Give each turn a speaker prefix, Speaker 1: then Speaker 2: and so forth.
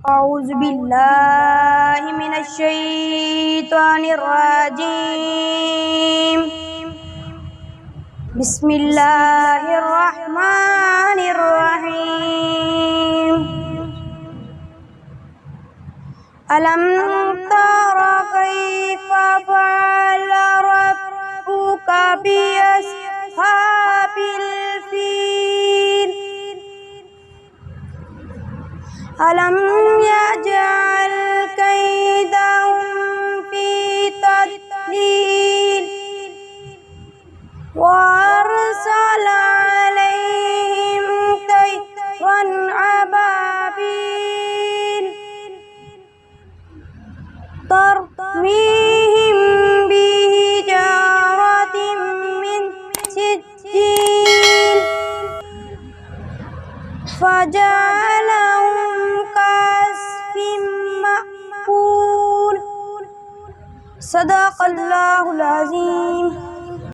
Speaker 1: أعوذ بالله من الشيطان الرجيم. بسم الله الرحمن الرحيم. ألم تر كيف فعل ربك بأصحاب الفيل؟ ألم يجعل كيدهم في تضليل وأرسل عليهم طيرا أبابيل ترميهم بحجارة من سجيل فجعلهم كعصف مأكول. صدق الله العظيم.